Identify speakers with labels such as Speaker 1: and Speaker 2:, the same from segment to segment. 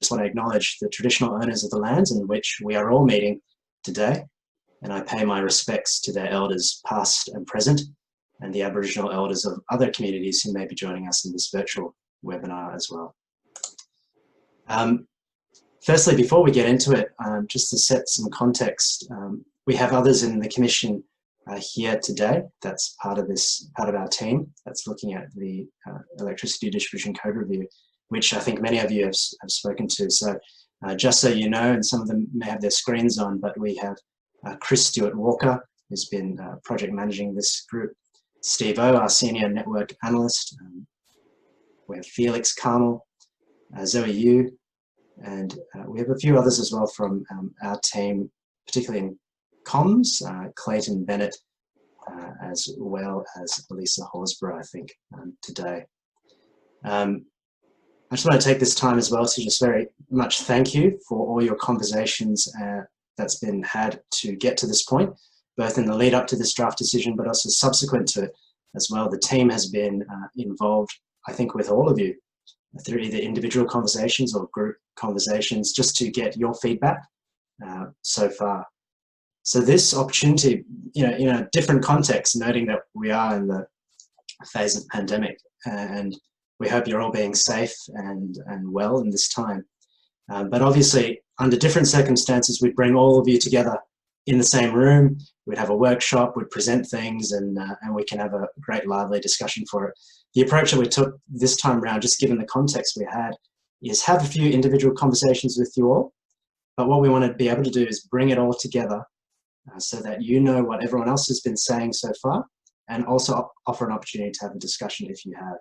Speaker 1: just want to acknowledge the traditional owners of the lands in which we are all meeting today, and I pay my respects to their elders past and present, and the Aboriginal elders of other communities who may be joining us in this virtual webinar as well. Firstly, before we get into it, just to set some context, we have others in the Commission here today. That's part of our team that's looking at the Electricity Distribution Code Review, which I think many of you have spoken to. So just so you know, and some of them may have their screens on, but we have Chris Stewart-Walker, who's been project managing this group, Steve O, our Senior Network Analyst, we have Felix Carmel, Zoe Yu, and we have a few others as well from our team, particularly in comms, Clayton Bennett, as well as Lisa Horsburgh, I think, today. I just want to take this time as well to just very much thank you for all your conversations that's been had to get to this point, both in the lead up to this draft decision, but also subsequent to it as well. The team has been involved, I think, with all of you through either individual conversations or group conversations, just to get your feedback so far. So this opportunity, in a different context, noting that we are in the phase of pandemic, and we hope you're all being safe and well in this time. But obviously, under different circumstances, we'd bring all of you together in the same room. We'd have a workshop, we'd present things, and we can have a great lively discussion for it. The approach that we took this time around, just given the context we had, is have a few individual conversations with you all. But what we want to be able to do is bring it all together so that you know what everyone else has been saying so far, and also offer an opportunity to have a discussion if you have.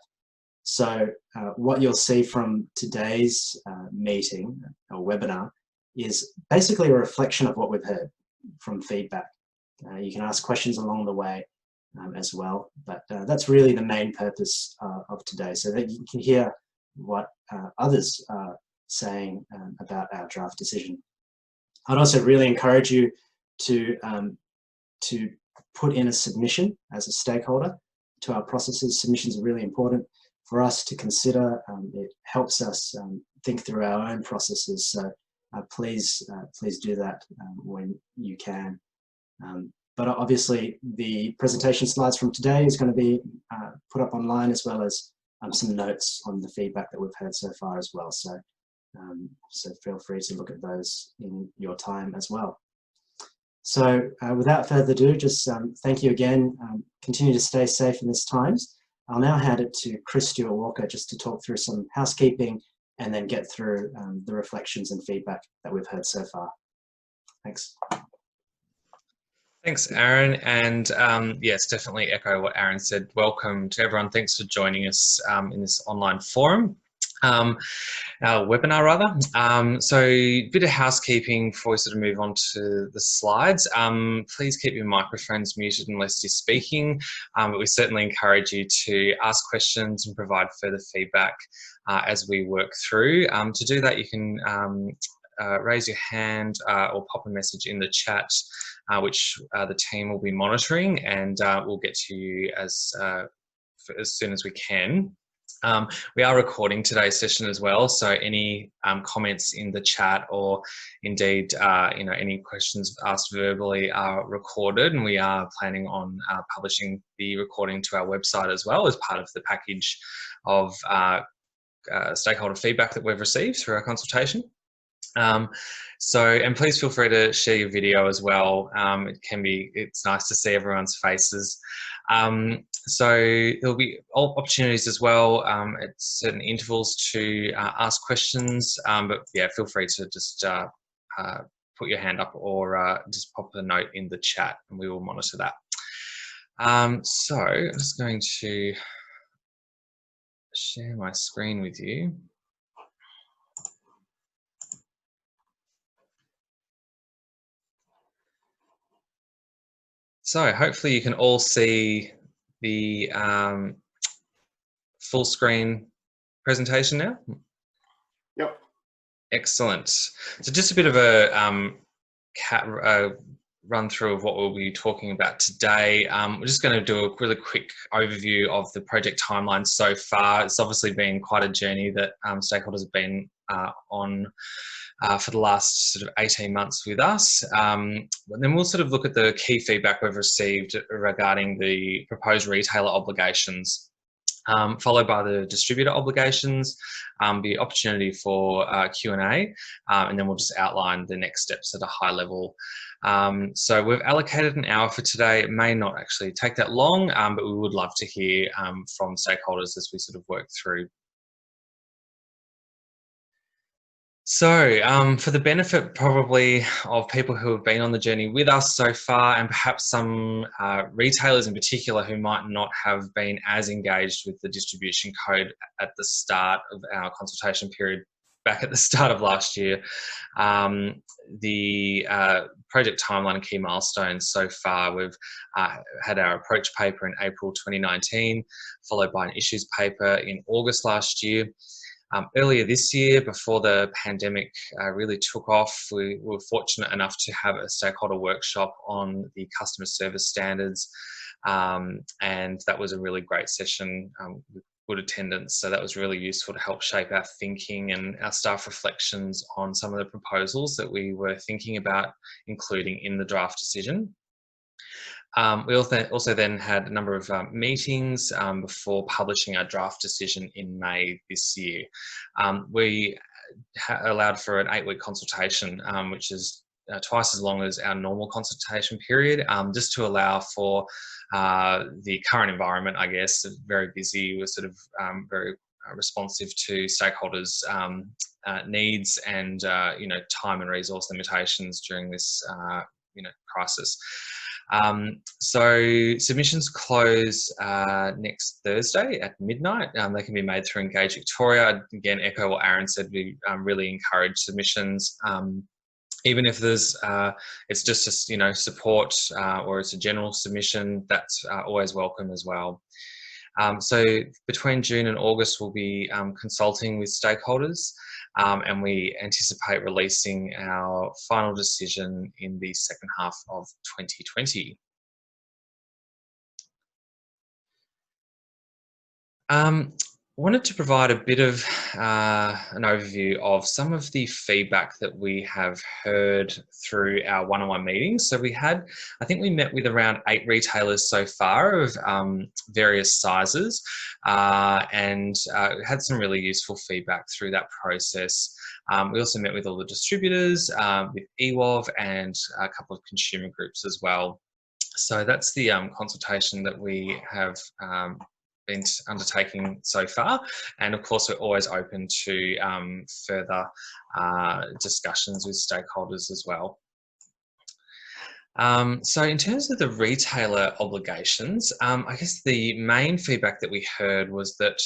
Speaker 1: So what you'll see from today's meeting or webinar is basically a reflection of what we've heard from feedback. You can ask questions along the way as well, but that's really the main purpose of today, so that you can hear what others are saying about our draft decision. I'd also really encourage you to put in a submission as a stakeholder to our processes. Submissions are really important for us to consider. It helps us think through our own processes. So please do that when you can. But obviously the presentation slides from today is going to be put up online, as well as some notes on the feedback that we've heard so far as well. So, so feel free to look at those in your time as well. So without further ado, just thank you again. Continue to stay safe in these times. I'll now hand it to Chris Stewart-Walker just to talk through some housekeeping and then get through the reflections and feedback that we've heard so far. Thanks.
Speaker 2: Thanks, Aaron. And yes, definitely echo what Aaron said. Welcome to everyone. Thanks for joining us in this online forum. Our webinar rather. So a bit of housekeeping before we sort of move on to the slides. Please keep your microphones muted unless you're speaking, but we certainly encourage you to ask questions and provide further feedback as we work through. To do that, you can raise your hand or pop a message in the chat, which the team will be monitoring, and we'll get to you as soon as we can. We are recording today's session as well, so any comments in the chat, or indeed any questions asked verbally, are recorded, and we are planning on publishing the recording to our website as well as part of the package of stakeholder feedback that we've received through our consultation. And please feel free to share your video as well. It's nice to see everyone's faces. So there'll be opportunities as well at certain intervals to ask questions, but yeah, feel free to just put your hand up, or just pop a note in the chat and we will monitor that. So I'm just going to share my screen with you. So hopefully you can all see the full screen presentation now.
Speaker 3: Yep.
Speaker 2: Excellent. So just a bit of a run through of what we'll be talking about today. We're just going to do a really quick overview of the project timeline so far. It's obviously been quite a journey that stakeholders have been on for the last sort of 18 months with us. And then we'll sort of look at the key feedback we've received regarding the proposed retailer obligations. Followed by the distributor obligations, the opportunity for Q&A, and then we'll just outline the next steps at a high level. So we've allocated an hour for today. It may not actually take that long, but we would love to hear from stakeholders as we sort of work through. So for the benefit probably of people who have been on the journey with us so far, and perhaps some retailers in particular who might not have been as engaged with the distribution code at the start of our consultation period back at the start of last year, the project timeline and key milestones so far, we've had our approach paper in April 2019, followed by an issues paper in August last year. Earlier this year, before the pandemic really took off, we were fortunate enough to have a stakeholder workshop on the customer service standards, and that was a really great session with good attendance. So that was really useful to help shape our thinking and our staff reflections on some of the proposals that we were thinking about including in the draft decision. We also then had a number of meetings before publishing our draft decision in May this year. We allowed for an 8-week consultation, which is twice as long as our normal consultation period, just to allow for the current environment, I guess, very busy. We're sort of very responsive to stakeholders' needs and time and resource limitations during this crisis. So submissions close next Thursday at midnight. They can be made through Engage Victoria. Again, echo what Aaron said, we really encourage submissions. Even if there's, it's just support or it's a general submission, that's always welcome as well. So between June and August, we'll be consulting with stakeholders, and we anticipate releasing our final decision in the second half of 2020. Wanted to provide a bit of an overview of some of the feedback that we have heard through our one-on-one meetings. So I think we met with around 8 retailers so far of various sizes, and had some really useful feedback through that process. We also met with all the distributors, with EWOV, and a couple of consumer groups as well. So that's the consultation that we have been undertaking so far, and of course we're always open to further discussions with stakeholders as well. So in terms of the retailer obligations, I guess the main feedback that we heard was that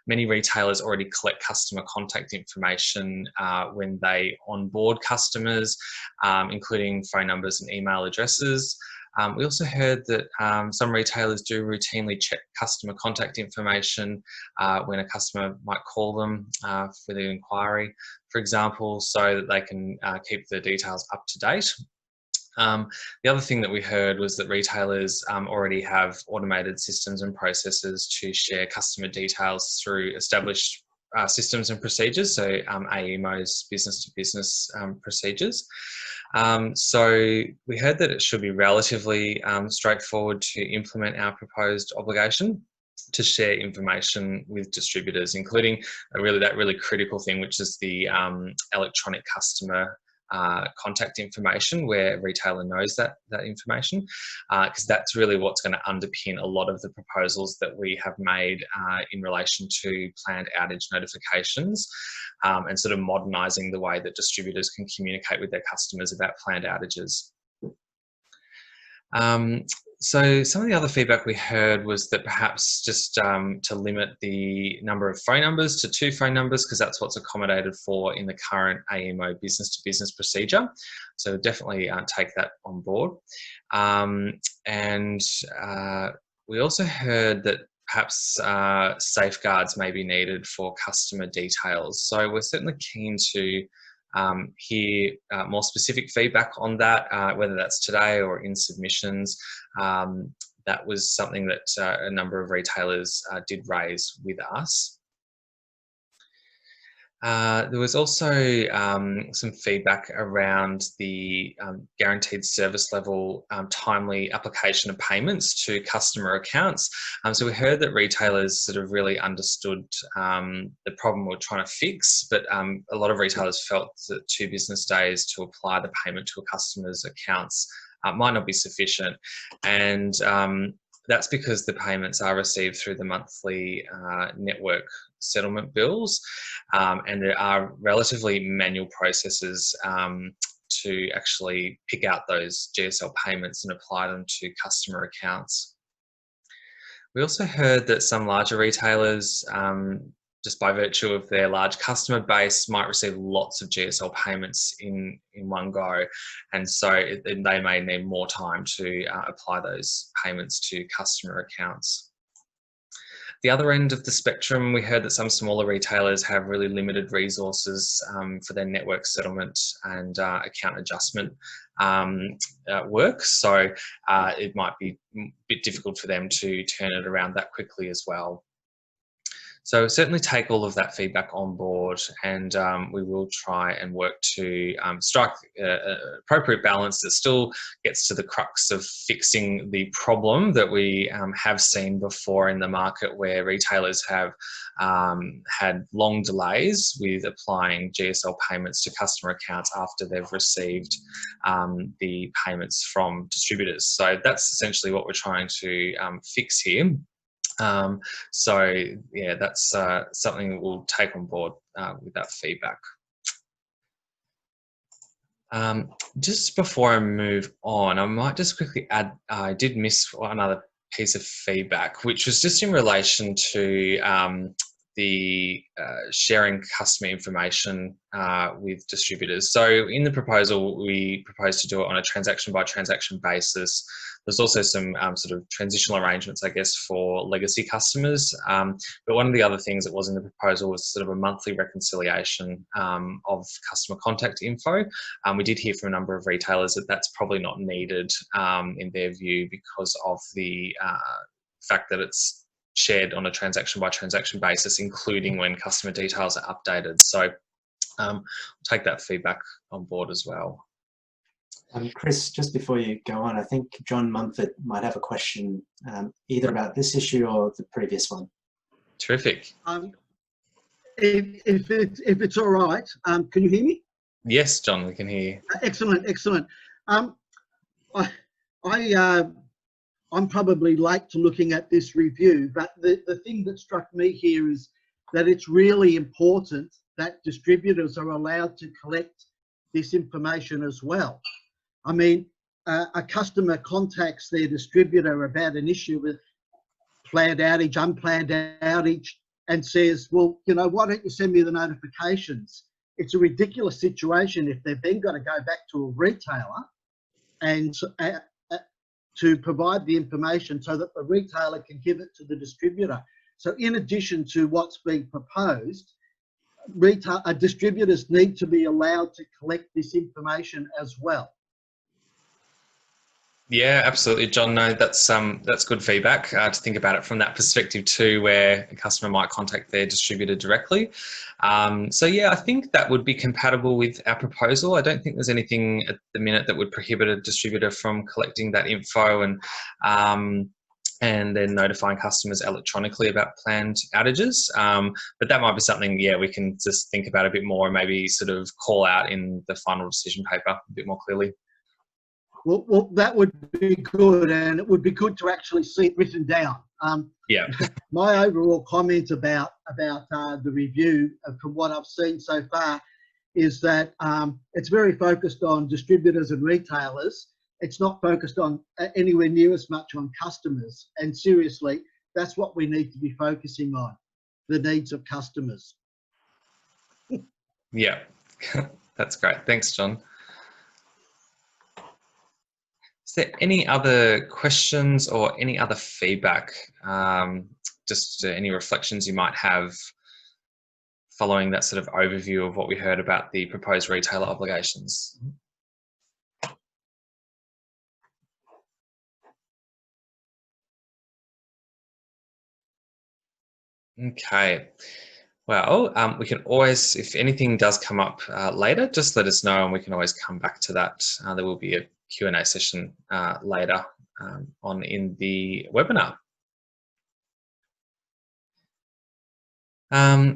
Speaker 2: many retailers already collect customer contact information when they onboard customers, including phone numbers and email addresses. We also heard that some retailers do routinely check customer contact information when a customer might call them for their inquiry, for example, so that they can keep the details up to date. The other thing that we heard was that retailers already have automated systems and processes to share customer details through established systems and procedures, so AEMO's business-to-business procedures. So we heard that it should be relatively straightforward to implement our proposed obligation to share information with distributors, including that really critical thing, which is the electronic customer contact information, where a retailer knows that information, because that's really what's going to underpin a lot of the proposals that we have made in relation to planned outage notifications, and sort of modernising the way that distributors can communicate with their customers about planned outages. So some of the other feedback we heard was that perhaps just to limit the number of phone numbers to 2 phone numbers, because that's what's accommodated for in the current AEMO business-to-business procedure. So definitely take that on board. And we also heard that perhaps safeguards may be needed for customer details. So we're certainly keen to hear more specific feedback on that, whether that's today or in submissions. That was something that a number of retailers did raise with us. There was also some feedback around the guaranteed service level timely application of payments to customer accounts. So we heard that retailers sort of really understood the problem we're trying to fix, but a lot of retailers felt that 2 business days to apply the payment to a customer's accounts might not be sufficient. And that's because the payments are received through the monthly network settlement bills, and there are relatively manual processes to actually pick out those GSL payments and apply them to customer accounts. We also heard that some larger retailers, just by virtue of their large customer base, might receive lots of GSL payments in one go, and so they may need more time to apply those payments to customer accounts. The other end of the spectrum, we heard that some smaller retailers have really limited resources for their network settlement and account adjustment work, so it might be a bit difficult for them to turn it around that quickly as well. So certainly take all of that feedback on board, and we will try and work to strike an appropriate balance that still gets to the crux of fixing the problem that we have seen before in the market, where retailers have had long delays with applying GSL payments to customer accounts after they've received the payments from distributors. So that's essentially what we're trying to fix here. So yeah, that's something that we'll take on board with that feedback. Just before I move on, I might just quickly add, I did miss another piece of feedback, which was just in relation to the sharing customer information with distributors. So in the proposal, we proposed to do it on a transaction by transaction basis. There's also some sort of transitional arrangements, I guess, for legacy customers. But one of the other things that was in the proposal was sort of a monthly reconciliation of customer contact info. We did hear from a number of retailers that that's probably not needed in their view, because of the fact that it's shared on a transaction by transaction basis, including when customer details are updated. So we'll take that feedback on board as well.
Speaker 1: Chris, just before you go on, I think John Mumford might have a question either about this issue or the previous one.
Speaker 2: Terrific.
Speaker 3: If it's all right, can you hear me?
Speaker 2: Yes, John, we can hear you.
Speaker 3: Excellent, excellent. I'm probably late to looking at this review, but the thing that struck me here is that it's really important that distributors are allowed to collect this information as well. I mean, a customer contacts their distributor about an issue with planned outage, unplanned outage, and says, well, you know, why don't you send me the notifications? It's a ridiculous situation if they've then got to go back to a retailer and to provide the information so that the retailer can give it to the distributor. So in addition to what's being proposed, distributors need to be allowed to collect this information as well.
Speaker 2: Yeah, absolutely, John. No, that's good feedback to think about it from that perspective too, where a customer might contact their distributor directly. So yeah, I think that would be compatible with our proposal. I don't think there's anything at the minute that would prohibit a distributor from collecting that info and then notifying customers electronically about planned outages. But that might be something, yeah, we can just think about a bit more and maybe sort of call out in the final decision paper a bit more clearly.
Speaker 3: Well, that would be good, and it would be good to actually see it written down.
Speaker 2: Yeah.
Speaker 3: My overall comment about the review, from what I've seen so far, is that it's very focused on distributors and retailers. It's not focused on anywhere near as much on customers. And seriously, that's what we need to be focusing on, the needs of customers.
Speaker 2: Yeah, that's great. Thanks, John. Is there any other questions or any other feedback? Just any reflections you might have following that sort of overview of what we heard about the proposed retailer obligations? Okay. Well, we can always, if anything does come up later, just let us know and we can always come back to that. There will be a Q&A session later on in the webinar.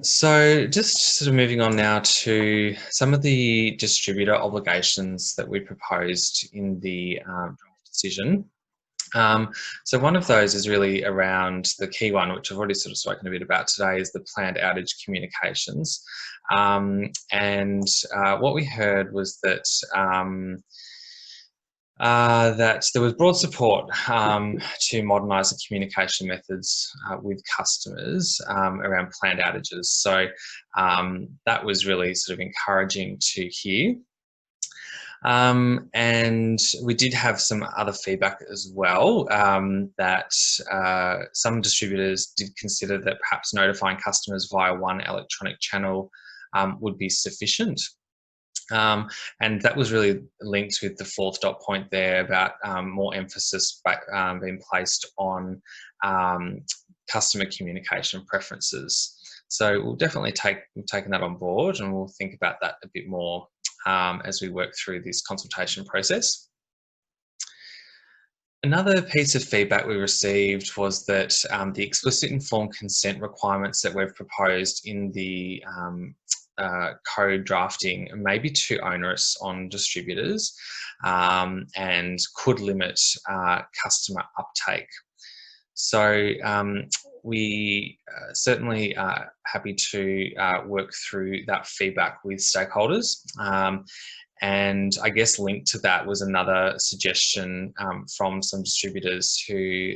Speaker 2: So just sort of moving on now to some of the distributor obligations that we proposed in the draft decision. So one of those is really around the key one, which I've already sort of spoken a bit about today, is the planned outage communications. And what we heard was that that there was broad support to modernise the communication methods with customers around planned outages. So that was really sort of encouraging to hear. And we did have some other feedback as well, that some distributors did consider that perhaps notifying customers via one electronic channel would be sufficient. And that was really linked with the fourth dot point there about more emphasis being placed on customer communication preferences. So we'll definitely we've taken that on board, and we'll think about that a bit more as we work through this consultation process. Another piece of feedback we received was that the explicit informed consent requirements that we've proposed in the code drafting may be too onerous on distributors and could limit customer uptake. So we certainly are happy to work through that feedback with stakeholders. And I guess linked to that was another suggestion from some distributors who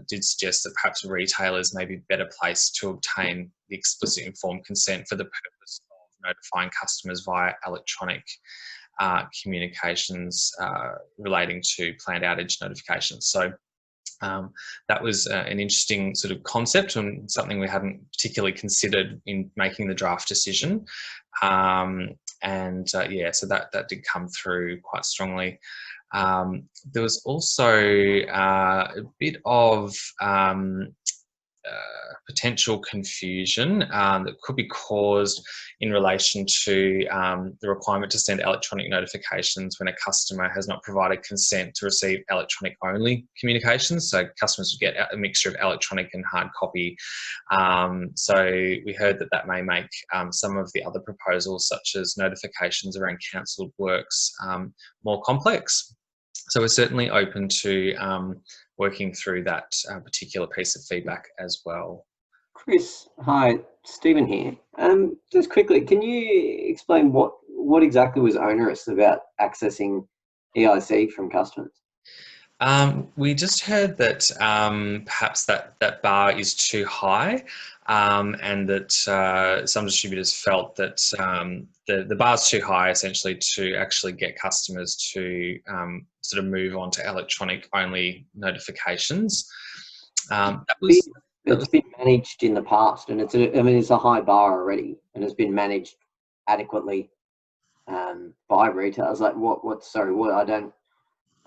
Speaker 2: did suggest that perhaps retailers may be better placed to obtain the explicit informed consent for the purpose of notifying customers via electronic communications relating to planned outage notifications. So that was an interesting sort of concept and something we hadn't particularly considered in making the draft decision. Yeah, so that did come through quite strongly. There was also a bit of potential confusion that could be caused in relation to the requirement to send electronic notifications when a customer has not provided consent to receive electronic only communications. So customers would get a mixture of electronic and hard copy. So we heard that that may make some of the other proposals, such as notifications around cancelled works, more complex. So we're certainly open to working through that particular piece of feedback as well.
Speaker 4: Chris, hi, Stephen here. Just quickly, can you explain what exactly was onerous about accessing EIC from customers?
Speaker 2: We just heard that perhaps that bar is too high, and that some distributors felt that the bar's too high essentially to actually get customers to sort of move on to electronic only notifications.
Speaker 4: It's been managed in the past, and it's a high bar already, and it's been managed adequately by retailers. Like I don't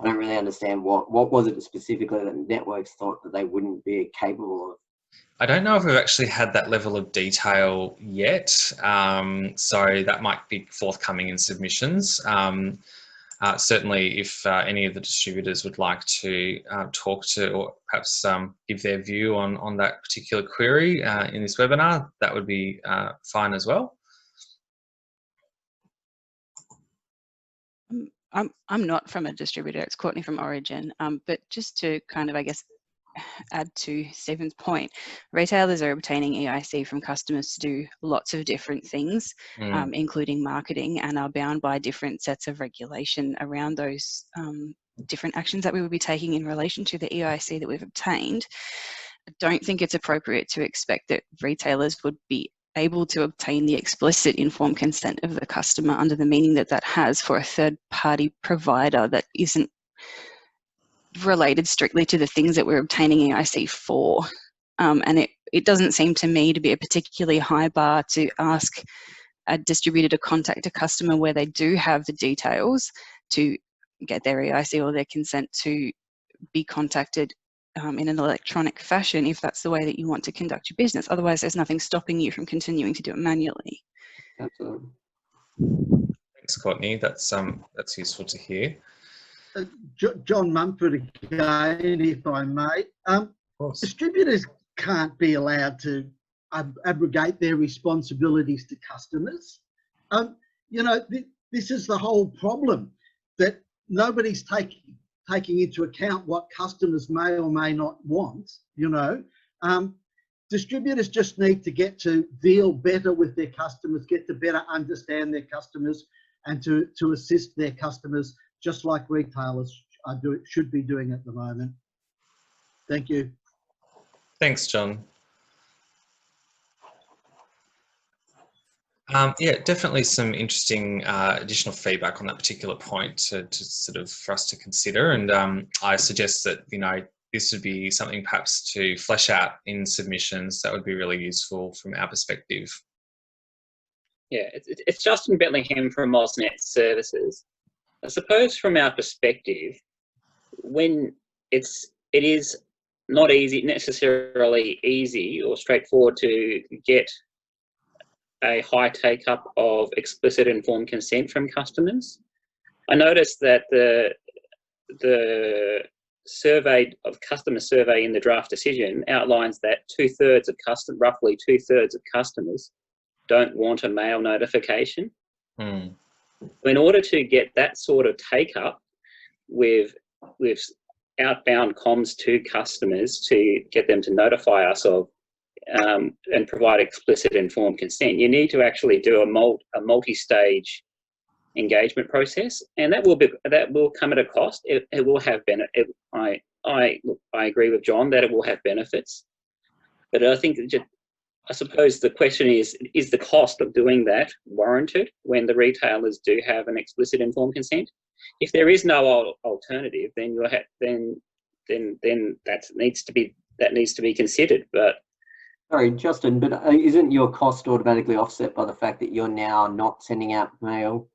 Speaker 4: really understand what was it specifically that networks thought that they wouldn't be capable of.
Speaker 2: I don't know if we've actually had that level of detail yet, so that might be forthcoming in submissions. Certainly, if any of the distributors would like to talk to or perhaps give their view on that particular query in this webinar, that would be fine as well.
Speaker 5: I'm not from a distributor, it's Courtney from Origin, but just to kind of, I guess, add to Stephen's point, retailers are obtaining EIC from customers to do lots of different things, including marketing, and are bound by different sets of regulation around those different actions that we would be taking in relation to the EIC that we've obtained. I don't think it's appropriate to expect that retailers would be able to obtain the explicit informed consent of the customer under the meaning that that has for a third-party provider that isn't related strictly to the things that we're obtaining EIC for. And it doesn't seem to me to be a particularly high bar to ask a distributor to contact a customer where they do have the details to get their EIC or their consent to be contacted in an electronic fashion if that's the way that you want to conduct your business. Otherwise, there's nothing stopping you from continuing to do it manually.
Speaker 4: Absolutely.
Speaker 2: Thanks, Courtney. That's useful to hear.
Speaker 3: John Mumford again, if I may.
Speaker 2: Of course.
Speaker 3: Distributors can't be allowed to abrogate their responsibilities to customers. You know, this is the whole problem, that nobody's taking into account what customers may or may not want, you know. Distributors just need to get to deal better with their customers, get to better understand their customers, and to assist their customers just like retailers should be doing at the moment. Thank you.
Speaker 2: Thanks, John. Yeah, definitely some interesting additional feedback on that particular point to sort of for us to consider. And I suggest that, you know, this would be something perhaps to flesh out in submissions. That would be really useful from our perspective.
Speaker 6: Yeah, it's Justin Betlingham from Mosnet Services. I suppose from our perspective, when it is not necessarily easy or straightforward to get a high take-up of explicit informed consent from customers. I noticed that the customer survey in the draft decision outlines that roughly two-thirds of customers don't want a mail notification. In order to get that sort of take-up with outbound comms to customers to get them to notify us of and provide explicit informed consent, you need to actually do a multi-stage engagement process, and that will come at a cost. It will have benefit. I agree with John that it will have benefits, but I suppose the question is the cost of doing that warranted when the retailers do have an explicit informed consent? If there is no alternative, then that needs to be considered. But
Speaker 4: sorry, Justin, but isn't your cost automatically offset by the fact that you're now not sending out mail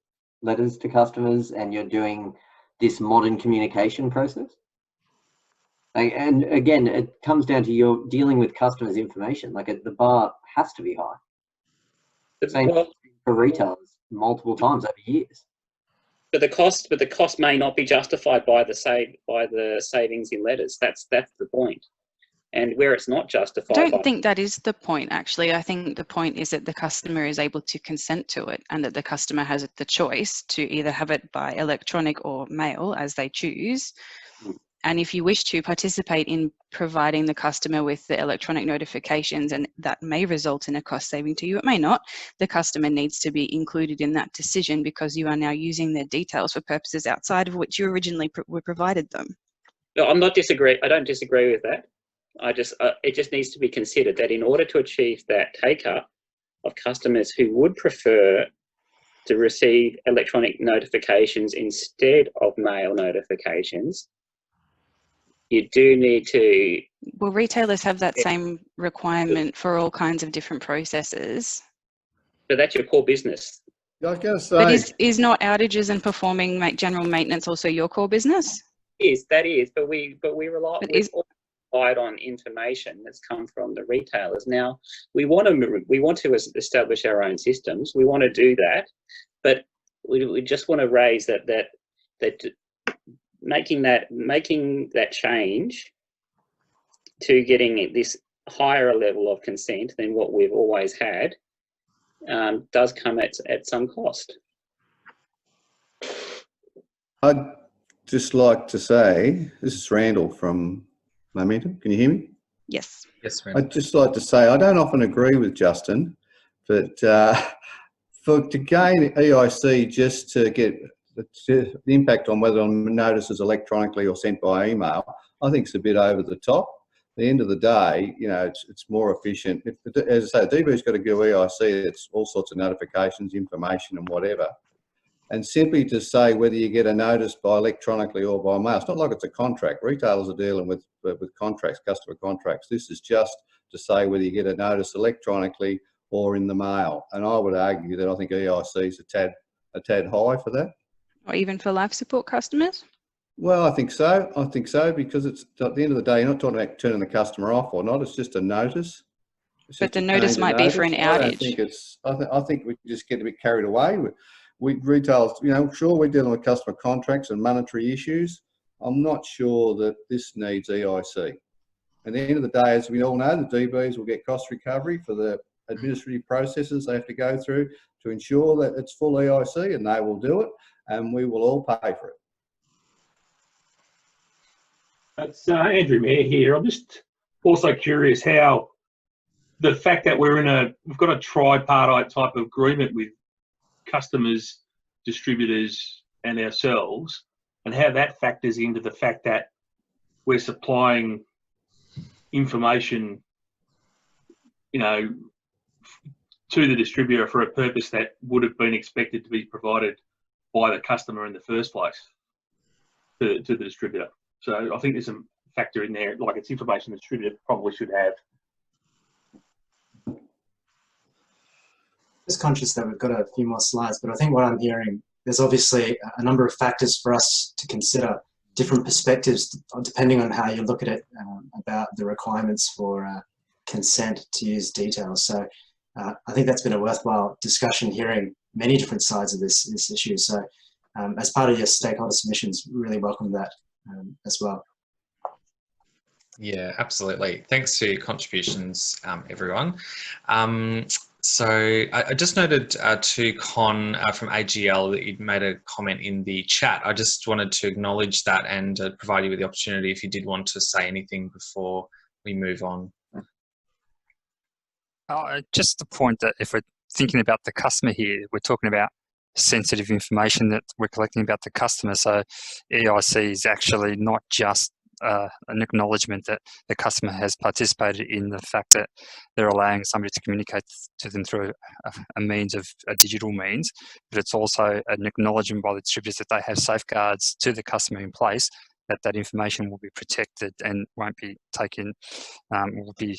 Speaker 4: letters to customers and you're doing this modern communication process? And again, it comes down to you're dealing with customers' information. Like the bar has to be high. Same for retailers multiple times over years.
Speaker 6: But the cost may not be justified by the savings in letters. That's the point. And where it's not justified.
Speaker 5: I don't think that is the point, actually. I think the point is that the customer is able to consent to it, and that the customer has the choice to either have it by electronic or mail as they choose. And if you wish to participate in providing the customer with the electronic notifications, and that may result in a cost saving to you, it may not, the customer needs to be included in that decision because you are now using their details for purposes outside of which you originally were provided them.
Speaker 6: No, I don't disagree with that. It just needs to be considered that in order to achieve that take-up of customers who would prefer to receive electronic notifications instead of mail notifications, you do need to...
Speaker 5: Well, retailers have that same requirement for all kinds of different processes.
Speaker 6: But that's your core business.
Speaker 7: I was going to say...
Speaker 5: But is not outages and performing general maintenance also your core business?
Speaker 6: That is, but we relied on information that's come from the retailers. Now, we want to establish our own systems. We want to do that, but we just want to raise that making that change to getting this higher level of consent than what we've always had does come at some cost.
Speaker 7: I'd just like to say, this is Randall from Momentum. Can you hear me?
Speaker 5: Yes.
Speaker 2: Yes, Randall.
Speaker 7: I'd just like to say, I don't often agree with Justin, but to gain EIC just to get the impact on whether on notices electronically or sent by email, I think it's a bit over the top. At the end of the day, you know, it's more efficient. As I say, DB's got to give EIC, it's all sorts of notifications, information and whatever. And simply to say whether you get a notice by electronically or by mail, it's not like it's a contract. Retailers are dealing with contracts, customer contracts. This is just to say whether you get a notice electronically or in the mail. And I would argue that I think EIC is a tad high for that.
Speaker 5: Or even for life support customers?
Speaker 7: Well, I think so. I think so, because it's at the end of the day, you're not talking about turning the customer off or not. It's just a notice.
Speaker 5: But the notice might be for an outage.
Speaker 7: I don't think it's. I think we just get a bit carried away. We retailers, you know, sure, we're dealing with customer contracts and monetary issues. I'm not sure that this needs EIC. At the end of the day, as we all know, the DBs will get cost recovery for the administrative processes they have to go through to ensure that it's full EIC, and they will do it, and we will all pay for it.
Speaker 8: That's Andrew Mayer here. I'm just also curious how the fact that we've got a tripartite type of agreement with customers, distributors, and ourselves, and how that factors into the fact that we're supplying information, you know, to the distributor for a purpose that would have been expected to be provided by the customer in the first place to the distributor. So I think there's a factor in there, like it's information the distributor probably should have.
Speaker 1: Just conscious that we've got a few more slides, but I think what I'm hearing, there's obviously a number of factors for us to consider, different perspectives depending on how you look at it, about the requirements for consent to use details. So I think that's been a worthwhile discussion, hearing many different sides of this issue. So as part of your stakeholder submissions, really welcome that as well.
Speaker 2: Yeah, absolutely. Thanks for your contributions, everyone. So I just noted to Con from AGL that you'd made a comment in the chat. I just wanted to acknowledge that and provide you with the opportunity if you did want to say anything before we move on.
Speaker 9: Just the point that if we're thinking about the customer here, we're talking about sensitive information that we're collecting about the customer. So EIC is actually not just an acknowledgement that the customer has participated in the fact that they're allowing somebody to communicate to them through a means of a digital means, but it's also an acknowledgement by the distributors that they have safeguards to the customer in place, that that information will be protected and won't be taken, will be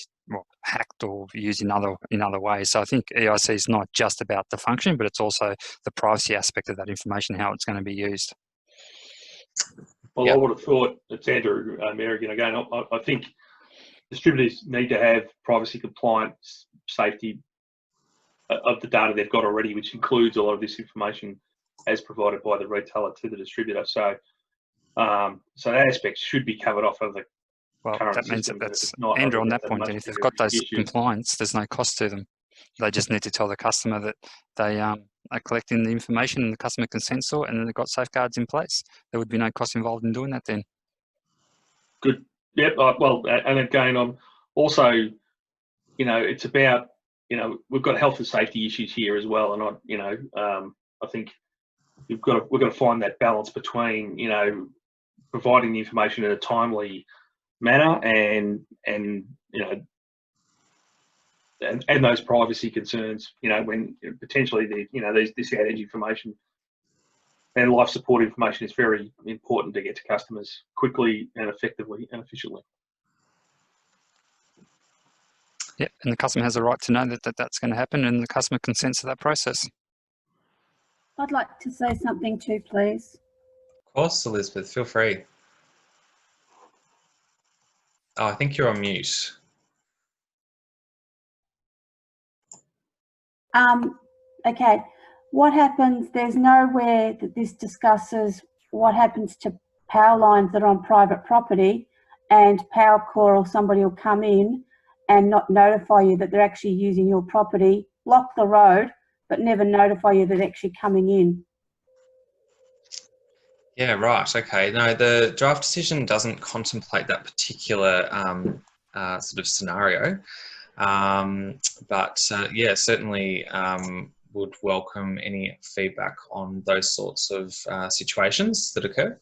Speaker 9: hacked or used in other ways. So I think EIC is not just about the function, but it's also the privacy aspect of that information, how it's going to be used.
Speaker 8: Well, yep. I would have thought, it's Andrew Merrigan again, I think distributors need to have privacy compliance, safety of the data they've got already, which includes a lot of this information as provided by the retailer to the distributor. So so that aspect should be covered off of the current
Speaker 9: that means
Speaker 8: system.
Speaker 9: That's Andrew on that point, and if they've got those compliance, there's no cost to them. They just need to tell the customer that they are collecting the information and the customer consents to it, and they've got safeguards in place. There would be no cost involved in doing that then. Good.
Speaker 8: Yep. Well, and again, I'm also, you know, it's about, you know, we've got health and safety issues here as well, and I think we've got to find that balance between, you know, providing the information in a timely manner and you know, and those privacy concerns, you know, when potentially this outage information and life support information is very important to get to customers quickly and effectively and efficiently.
Speaker 9: Yep, and the customer has a right to know that that's going to happen, and the customer consents to that process.
Speaker 10: I'd like to say something too, please.
Speaker 2: Of course, Elizabeth, feel free. Oh, I think you're on mute.
Speaker 10: Okay, what happens, there's nowhere that this discusses what happens to power lines that are on private property, and Powercore or somebody will come in and not notify you that they're actually using your property, block the road, but never notify you that they're actually coming in.
Speaker 2: Yeah, right, okay. No, the draft decision doesn't contemplate that particular sort of scenario. But yeah, certainly would welcome any feedback on those sorts of situations that occur.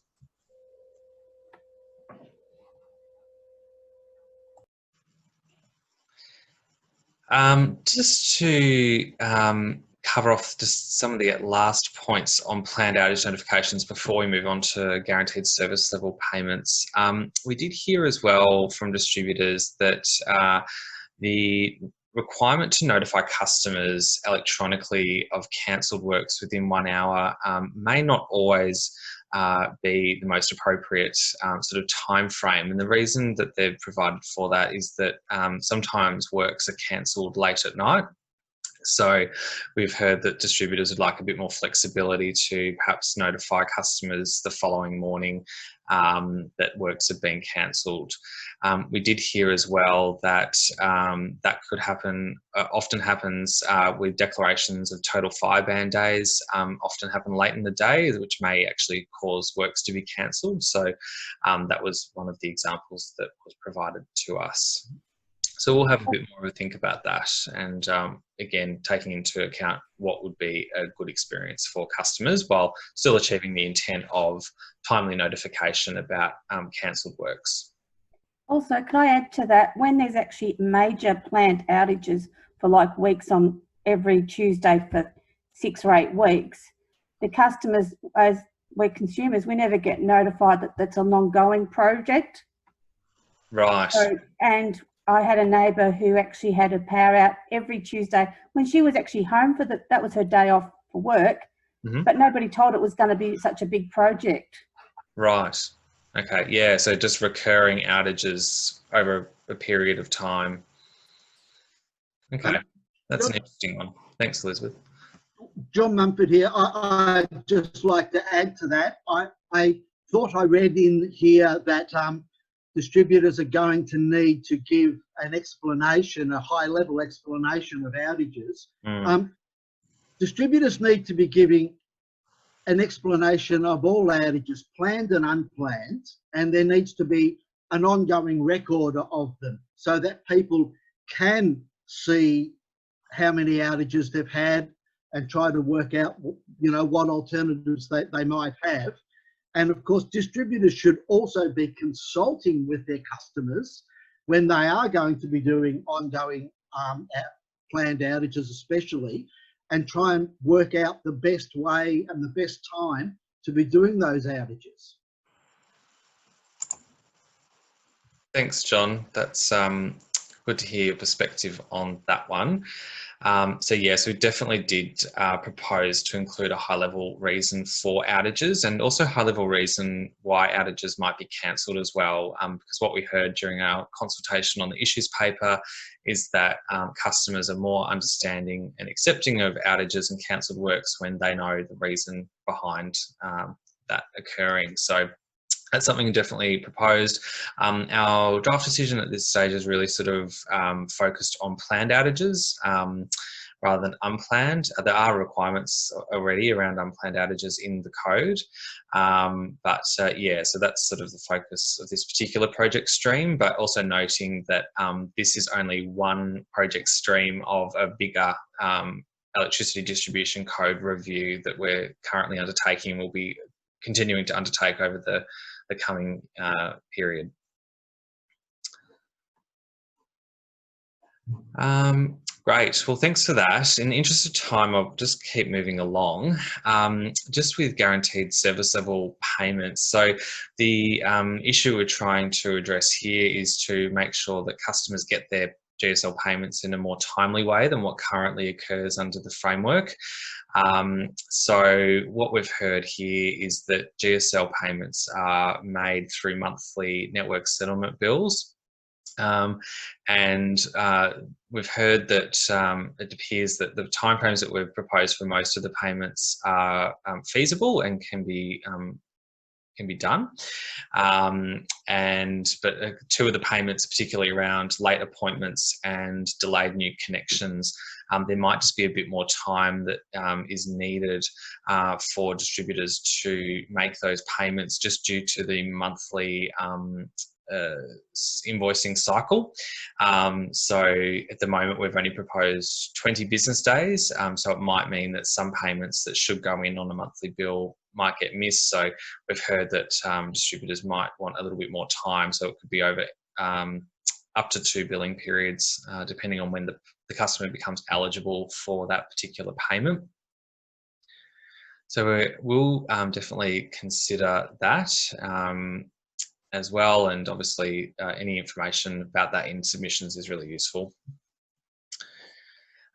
Speaker 2: Just to cover off just some of the last points on planned outage notifications before we move on to guaranteed service level payments. We did hear as well from distributors that the requirement to notify customers electronically of cancelled works within 1 hour may not always be the most appropriate sort of time frame. And the reason that they've provided for that is that sometimes works are cancelled late at night. So we've heard that distributors would like a bit more flexibility to perhaps notify customers the following morning that works have been cancelled. We did hear as well that that could happen, often happens with declarations of total fire ban days, often happen late in the day, which may actually cause works to be cancelled. So that was one of the examples that was provided to us. So we'll have a bit more of a think about that, and again, taking into account what would be a good experience for customers while still achieving the intent of timely notification about cancelled works.
Speaker 10: Also, can I add to that, when there's actually major plant outages for like weeks on every Tuesday for 6 or 8 weeks, the customers, as we're consumers, we never get notified that that's an ongoing project.
Speaker 2: Right.
Speaker 10: So, and I had a neighbour who actually had a power out every Tuesday when she was actually home for that was her day off for work, but nobody told it was going to be such a big project.
Speaker 2: Right. Okay. Yeah. So just recurring outages over a period of time. Okay. That's an interesting one. Thanks, Elizabeth.
Speaker 3: John Mumford here. I'd just like to add to that. I thought I read in here that distributors are going to need to give an explanation, a high-level explanation of outages. Distributors need to be giving an explanation of all outages, planned and unplanned, and there needs to be an ongoing record of them so that people can see how many outages they've had and try to work out, you know, what alternatives they might have. And of course, distributors should also be consulting with their customers when they are going to be doing ongoing planned outages especially, and try and work out the best way and the best time to be doing those outages.
Speaker 2: Thanks, John. That's good to hear your perspective on that one. So yes, we definitely did propose to include a high-level reason for outages, and also a high-level reason why outages might be cancelled as well, because what we heard during our consultation on the issues paper is that customers are more understanding and accepting of outages and cancelled works when they know the reason behind that occurring. So that's something definitely proposed. Our draft decision at this stage is really sort of focused on planned outages rather than unplanned. There are requirements already around unplanned outages in the code. Yeah, so that's sort of the focus of this particular project stream, but also noting that this is only one project stream of a bigger electricity distribution code review that we're currently undertaking. We'll be continuing to undertake over the coming period. Great, well thanks for that. In the interest of time, I'll just keep moving along. Just with guaranteed service level payments. So the issue we're trying to address here is to make sure that customers get their GSL payments in a more timely way than what currently occurs under the framework. So what we've heard here is that GSL payments are made through monthly network settlement bills. And we've heard that it appears that the timeframes that we've proposed for most of the payments are feasible and can be done. But two of the payments, particularly around late appointments and delayed new connections, there might just be a bit more time that is needed for distributors to make those payments just due to the monthly invoicing cycle. So at the moment we've only proposed 20 business days, so it might mean that some payments that should go in on a monthly bill might get missed. So we've heard that distributors might want a little bit more time, so it could be over up to 2 billing periods, depending on when the customer becomes eligible for that particular payment. So we'll definitely consider that as well, and obviously any information about that in submissions is really useful.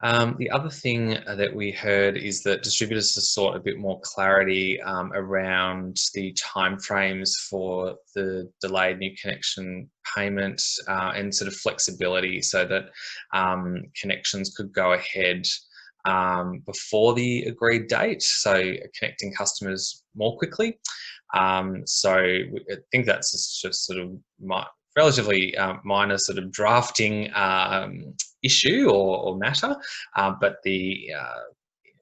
Speaker 2: The other thing that we heard is that distributors have sought a bit more clarity around the timeframes for the delayed new connection payment and sort of flexibility, so that connections could go ahead before the agreed date, so connecting customers more quickly. So I think that's just sort of relatively minor sort of drafting issue or matter, but the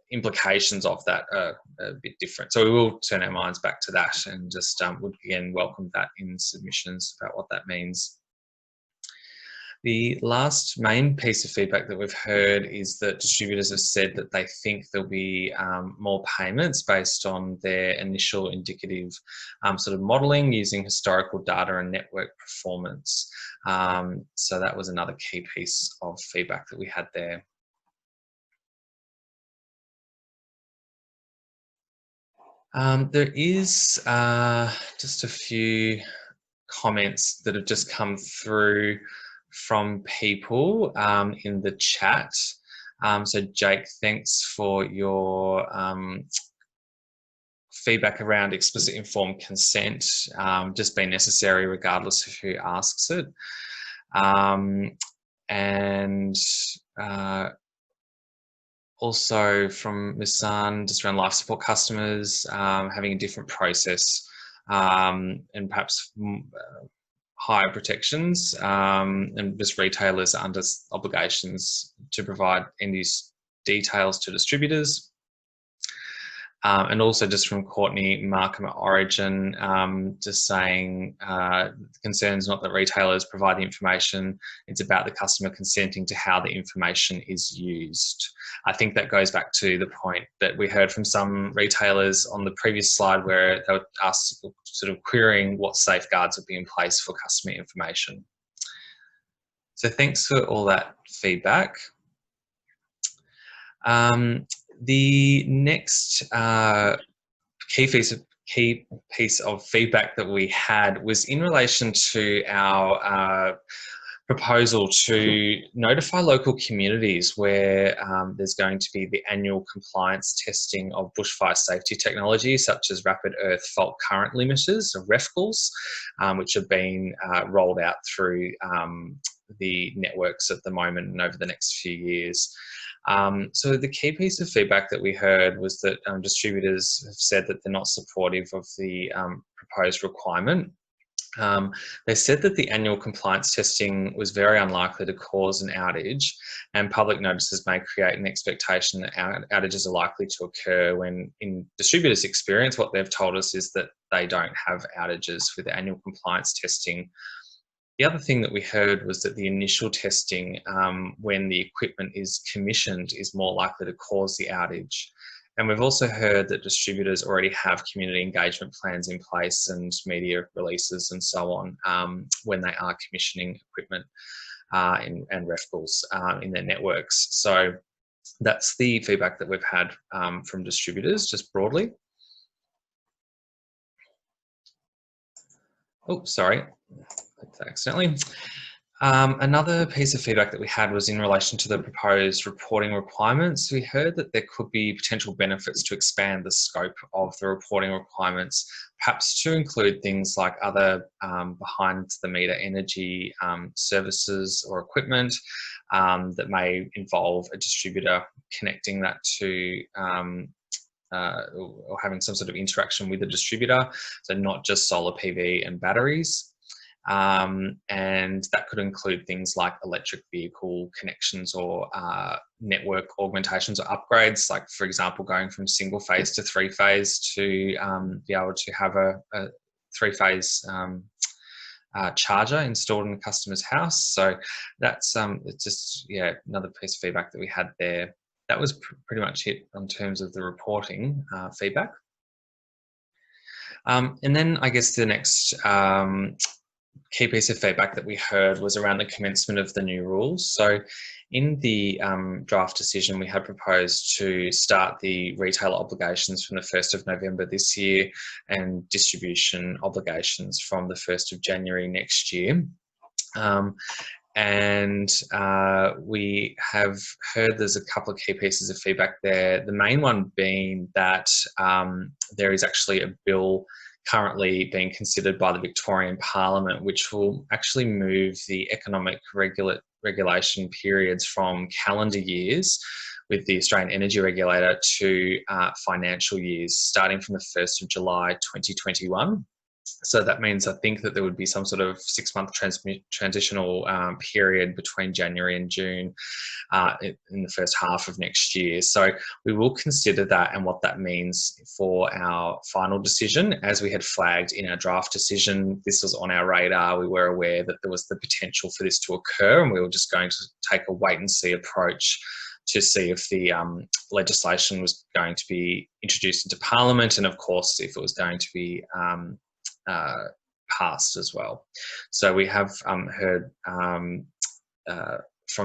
Speaker 2: implications of that are a bit different. So we will turn our minds back to that and just would again welcome that in submissions about what that means. The last main piece of feedback that we've heard is that distributors have said that they think there'll be more payments based on their initial indicative sort of modelling using historical data and network performance. So that was another key piece of feedback that we had there. There is just a few comments that have just come through from people in the chat. So Jake, thanks for your feedback around explicit informed consent, just being necessary regardless of who asks it. And also from Misan, just around life support customers, having a different process and perhaps higher protections, and just retailers are under obligations to provide end-use details to distributors. And also just from Courtney Markham at Origin, just saying the concern is not that retailers provide the information, it's about the customer consenting to how the information is used. I think that goes back to the point that we heard from some retailers on the previous slide where they were asked, sort of querying what safeguards would be in place for customer information. So thanks for all that feedback. The next key piece of feedback that we had was in relation to our proposal to notify local communities where there's going to be the annual compliance testing of bushfire safety technology, such as rapid earth fault current limiters, or REFCLs, which are being rolled out through the networks at the moment and over the next few years. So the key piece of feedback that we heard was that distributors have said that they're not supportive of the proposed requirement. They said that the annual compliance testing was very unlikely to cause an outage, and public notices may create an expectation that outages are likely to occur when, in distributors' experience, what they've told us is that they don't have outages with the annual compliance testing. The other thing that we heard was that the initial testing, when the equipment is commissioned, is more likely to cause the outage. And we've also heard that distributors already have community engagement plans in place and media releases and so on when they are commissioning equipment and REFCLs in their networks. So that's the feedback that we've had from distributors, just broadly. Oh, sorry. Accidentally. Another piece of feedback that we had was in relation to the proposed reporting requirements. We heard that there could be potential benefits to expand the scope of the reporting requirements, perhaps to include things like other behind-the-meter energy services or equipment that may involve a distributor connecting that to or having some sort of interaction with a distributor, so not just solar PV and batteries. And that could include things like electric vehicle connections or network augmentations or upgrades, like, for example, going from single phase to three phase to be able to have a three-phase charger installed in a customer's house. So that's it's just, yeah, another piece of feedback that we had there. That was pretty much it in terms of the reporting feedback. And then I guess the next key piece of feedback that we heard was around the commencement of the new rules. So in the draft decision, we had proposed to start the retailer obligations from the 1st of November this year and distribution obligations from the 1st of January next year. and we have heard there's a couple of key pieces of feedback there. The main one being that there is actually a bill currently being considered by the Victorian Parliament, which will actually move the economic regulation periods from calendar years with the Australian Energy Regulator to financial years, starting from the 1st of July 2021. So that means I think that there would be some sort of 6-month transitional period between January and June in the first half of next year. So we will consider that and what that means for our final decision. As we had flagged in our draft decision, this was on our radar. We were aware that there was the potential for this to occur, and we were just going to take a wait and see approach to see if the legislation was going to be introduced into Parliament, and of course if it was going to be passed as well. So we have heard from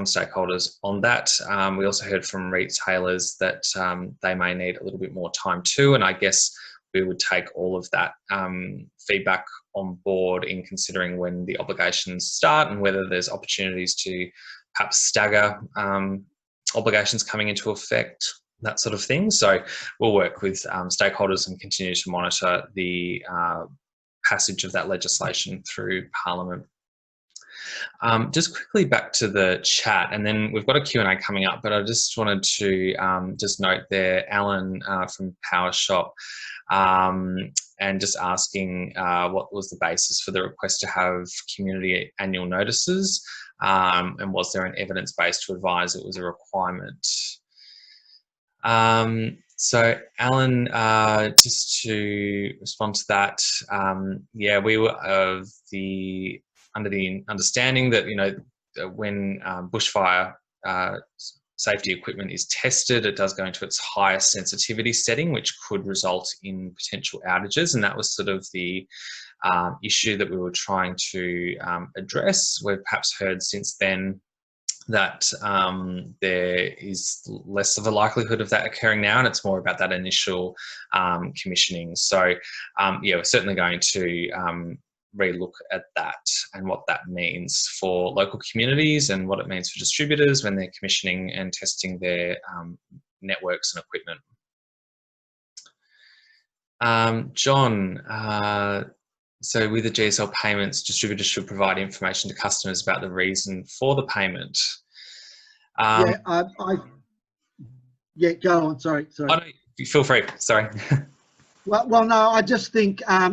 Speaker 2: stakeholders on that. We also heard from retailers that they may need a little bit more time too, and I guess we would take all of that feedback on board in considering when the obligations start and whether there's opportunities to perhaps stagger obligations coming into effect, that sort of thing. So we'll work with stakeholders and continue to monitor the passage of that legislation through Parliament. Just quickly back to the chat, and then we've got a Q&A coming up, but I just wanted to just note there, Alan from PowerShop, and just asking what was the basis for the request to have community annual notices, and was there an evidence base to advise it was a requirement? So Alan, just to respond to that, yeah, we were under the understanding that, you know, when bushfire safety equipment is tested, it does go into its highest sensitivity setting, which could result in potential outages, and that was sort of the issue that we were trying to address. We've perhaps heard since then that there is less of a likelihood of that occurring now, and it's more about that initial commissioning. So yeah, we're certainly going to relook at that and what that means for local communities and what it means for distributors when they're commissioning and testing their networks and equipment. John, so with the GSL payments, distributors should provide information to customers about the reason for the payment.
Speaker 3: Yeah, yeah, go on. Sorry.
Speaker 2: Oh, no, feel free. Sorry.
Speaker 3: Well, no, I just think I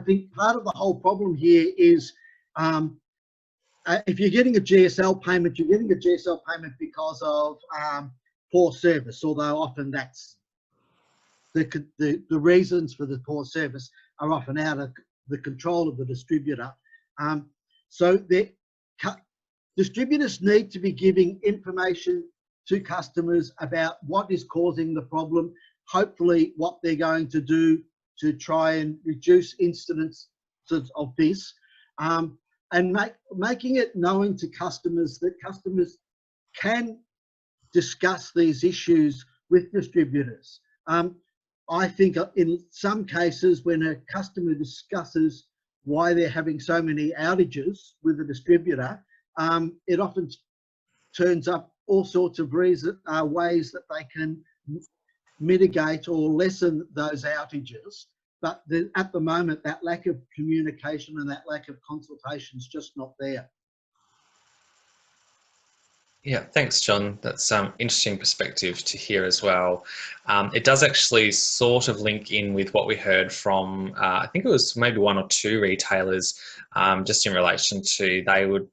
Speaker 3: think part of the whole problem here is if you're getting a GSL payment, you're getting a GSL payment because of poor service. Although often that's the reasons for the poor service are often out of the control of the distributor. So distributors need to be giving information to customers about what is causing the problem, hopefully what they're going to do to try and reduce incidents of this, and making it known to customers that customers can discuss these issues with distributors. I think in some cases when a customer discusses why they're having so many outages with a distributor, it often turns up all sorts of ways that they can mitigate or lessen those outages. But at the moment, that lack of communication and that lack of consultation is just not there.
Speaker 2: Yeah, thanks, John. That's interesting perspective to hear as well. It does actually sort of link in with what we heard from, I think it was maybe 1 or 2 retailers, just in relation to they would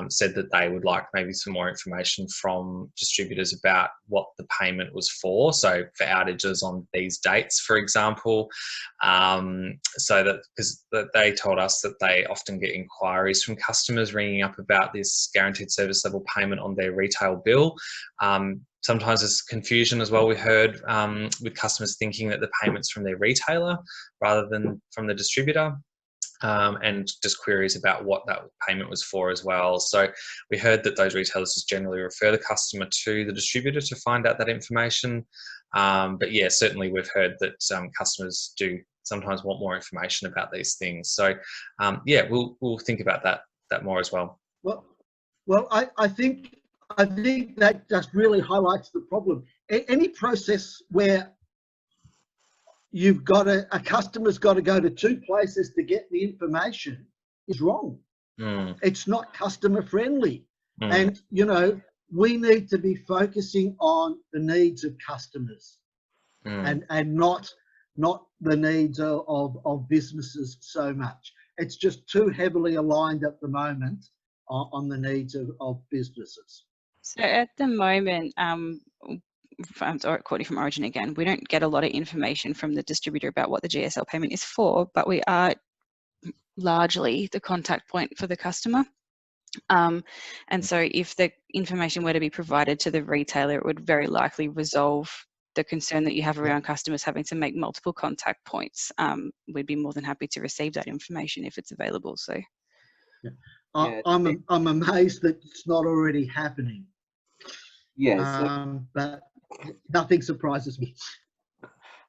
Speaker 2: said that they would like maybe some more information from distributors about what the payment was for. So for outages on these dates, for example, so that because they told us that they often get inquiries from customers ringing up about this guaranteed service level payment on their retail bill. Sometimes there's confusion as well. We heard with customers thinking that the payment's from their retailer rather than from the distributor. And just queries about what that payment was for as well. So we heard that those retailers just generally refer the customer to the distributor to find out that information. But yeah, certainly we've heard that customers do sometimes want more information about these things. So yeah, we'll think about that more as well.
Speaker 3: Well, Well, I think that just really highlights the problem. Any process where you've got a customer's got to go to two places to get the information is wrong. It's not customer friendly. And, you know, we need to be focusing on the needs of customers and not the needs of businesses so much. It's just too heavily aligned at the moment on the needs of businesses.
Speaker 5: So at the moment, I'm Courtney from Origin again, we don't get a lot of information from the distributor about what the GSL payment is for, but we are largely the contact point for the customer. And so if the information were to be provided to the retailer, it would very likely resolve the concern that you have around customers having to make multiple contact points. We'd be more than happy to receive that information if it's available. So
Speaker 3: I'm amazed that it's not already happening. But nothing surprises me.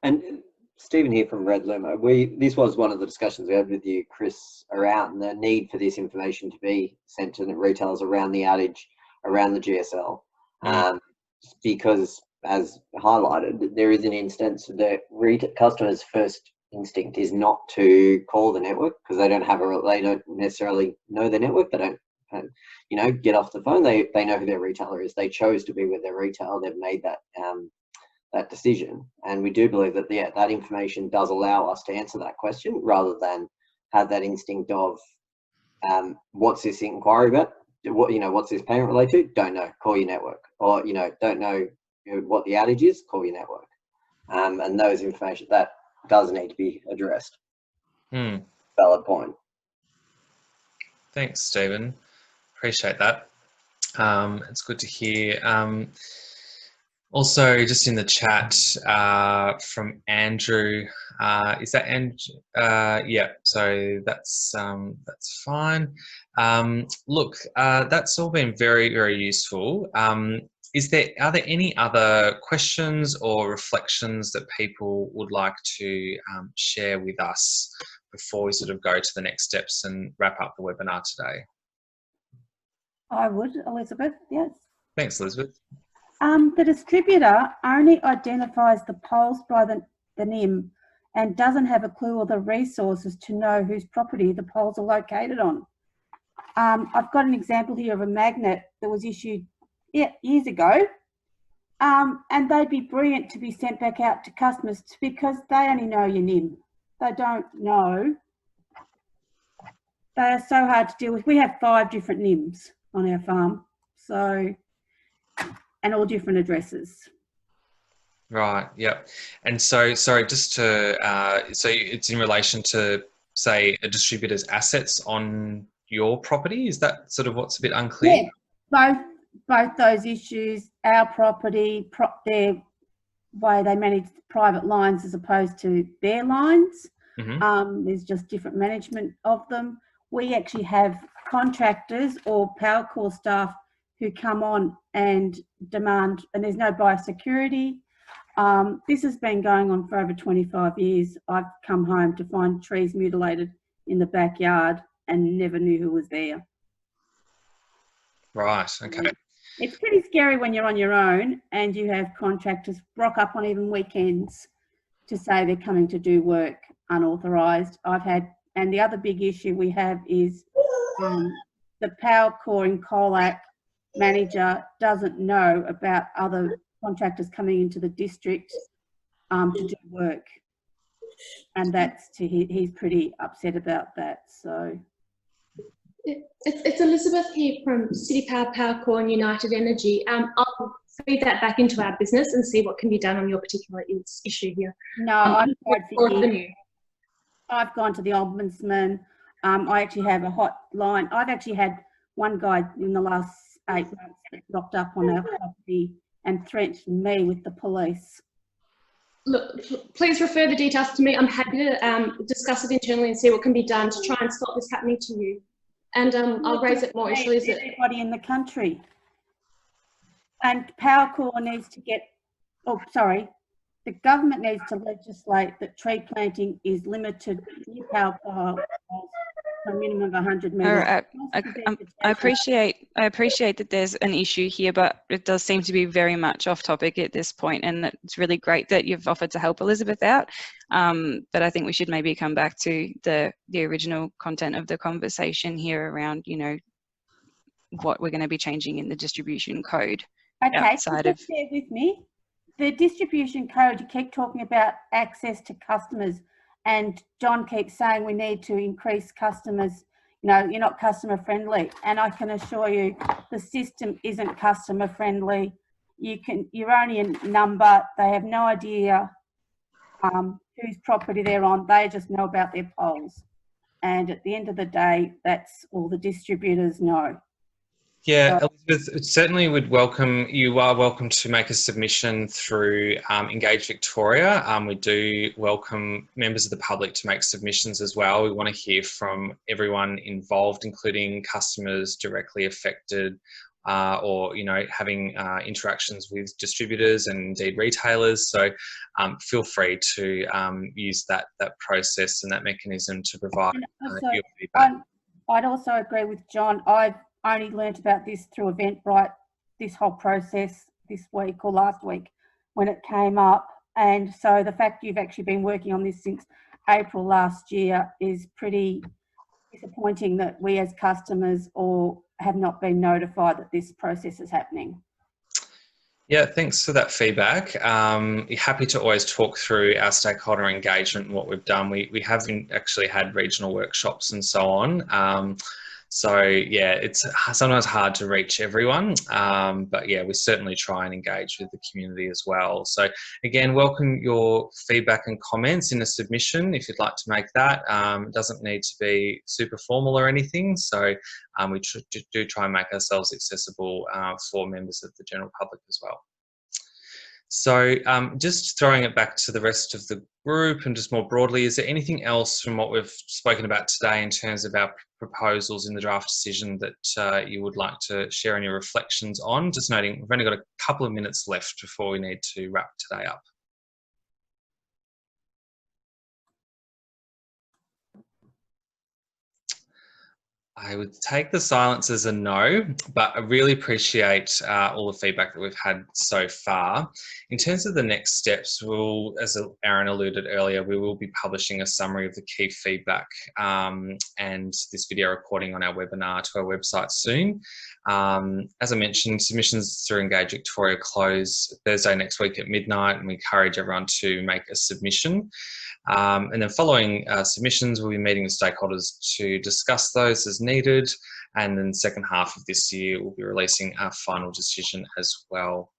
Speaker 4: And Stephen here from Red Lumo. This was one of the discussions we had with you, Chris, around the need for this information to be sent to the retailers around the outage, around the GSL, because as highlighted, there is an instance that customers' first instinct is not to call the network because they don't necessarily know the network. They don't, you know, get off the phone. They know who their retailer is. They chose to be with their retailer. They've made that that decision, and we do believe that that information does allow us to answer that question rather than have that instinct of what's this inquiry about? What's this payment related to? Don't know. Call your network. Or don't know what the outage is. Call your network. And those information that does need to be addressed. Valid point.
Speaker 2: Thanks, Stephen. Appreciate that. It's good to hear. Also, just in the chat from Andrew, is that Andrew? Yeah, so that's fine. Look, that's all been very, very useful. Are there any other questions or reflections that people would like to share with us before we sort of go to the next steps and wrap up the webinar today?
Speaker 10: I would, Elizabeth, yes.
Speaker 2: Thanks, Elizabeth.
Speaker 10: The distributor only identifies the poles by the NIM and doesn't have a clue or the resources to know whose property the poles are located on. I've got an example here of a magnet that was issued years ago, and they'd be brilliant to be sent back out to customers because they only know your NIM. They don't know. They are so hard to deal with. We have 5 different NIMs on our farm, and all different addresses.
Speaker 2: Right, yep. And so, sorry, just to, so it's in relation to, say, a distributor's assets on your property? Is that sort of what's a bit unclear?
Speaker 10: Yeah, both those issues, our property, their way they manage private lines as opposed to their lines. There's just different management of them. We actually have contractors or power core staff who come on and demand, and there's no biosecurity. This has been going on for over 25 years. I've come home to find trees mutilated in the backyard and never knew who was there.
Speaker 2: Right, okay.
Speaker 10: It's pretty scary when you're on your own and you have contractors rock up on even weekends to say they're coming to do work unauthorised. And the other big issue we have is the power core in Colac manager doesn't know about other contractors coming into the district to do work, and he's pretty upset about that. So
Speaker 11: it's Elizabeth here from City Power Core and United Energy. I'll feed that back into our business and see what can be done on your particular issue here.
Speaker 10: No, I've gone to the Ombudsman. I actually have a hotline. I've actually had one guy in the last 8 months that locked up on our property and threatened me with the police.
Speaker 11: Look, please refer the details to me. I'm happy to discuss it internally and see what can be done to try and stop this happening to you. And I'll raise it more initially.
Speaker 10: Everybody in the country. And Power Core needs to the government needs to legislate that tree planting is limited to power poles a minimum of 100
Speaker 5: All
Speaker 10: metres.
Speaker 5: right. I appreciate that there's an issue here, but it does seem to be very much off topic at this point, and it's really great that you've offered to help Elizabeth out. But I think we should maybe come back to the original content of the conversation here around, you know, what we're going to be changing in the distribution code.
Speaker 10: Okay,
Speaker 5: outside of.
Speaker 10: just bear with me. The distribution code, you keep talking about access to customers, and John keeps saying we need to increase customers. You know, you're not customer friendly, and I can assure you the system isn't customer friendly. You're only a number. They have no idea whose property they're on. They just know about their polls, and at the end of the day, that's all the distributors know.
Speaker 2: Yeah, Elizabeth, it certainly would welcome, you are welcome to make a submission through Engage Victoria. We do welcome members of the public to make submissions as well. We want to hear from everyone involved, including customers directly affected or, you know, having interactions with distributors and indeed retailers. So feel free to use that process and that mechanism to provide your feedback.
Speaker 10: I'd also agree with John. I've only learnt about this through Eventbrite, this whole process this week or last week when it came up. And so the fact you've actually been working on this since April last year is pretty disappointing that we as customers or have not been notified that this process is happening.
Speaker 2: Yeah, thanks for that feedback. Happy to always talk through our stakeholder engagement and what we've done. We have actually had regional workshops and so on. So yeah, it's sometimes hard to reach everyone, but yeah, we certainly try and engage with the community as well. So again, welcome your feedback and comments in a submission if you'd like to make that. It doesn't need to be super formal or anything. So we do try and make ourselves accessible for members of the general public as well. So just throwing it back to the rest of the group and just more broadly, is there anything else from what we've spoken about today in terms of our proposals in the draft decision that you would like to share any reflections on? Just noting we've only got a couple of minutes left before we need to wrap today up. I would take the silence as a no, but I really appreciate all the feedback that we've had so far. In terms of the next steps, we'll, as Aaron alluded earlier, we will be publishing a summary of the key feedback and this video recording on our webinar to our website soon. As I mentioned, submissions through Engage Victoria close Thursday next week at midnight, and we encourage everyone to make a submission. And then following submissions, we'll be meeting with stakeholders to discuss those as needed. And then the second half of this year, we'll be releasing our final decision as well.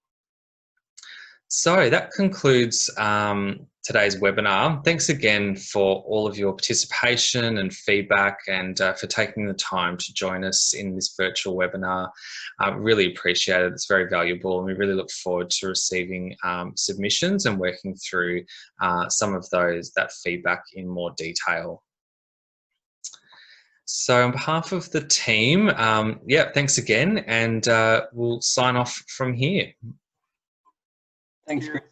Speaker 2: So that concludes today's webinar. Thanks again for all of your participation and feedback, and for taking the time to join us in this virtual webinar. I really appreciate it. It's very valuable, and we really look forward to receiving submissions and working through some of that feedback in more detail. So on behalf of the team, yeah, thanks again, and we'll sign off from here.
Speaker 4: Thanks, Chris.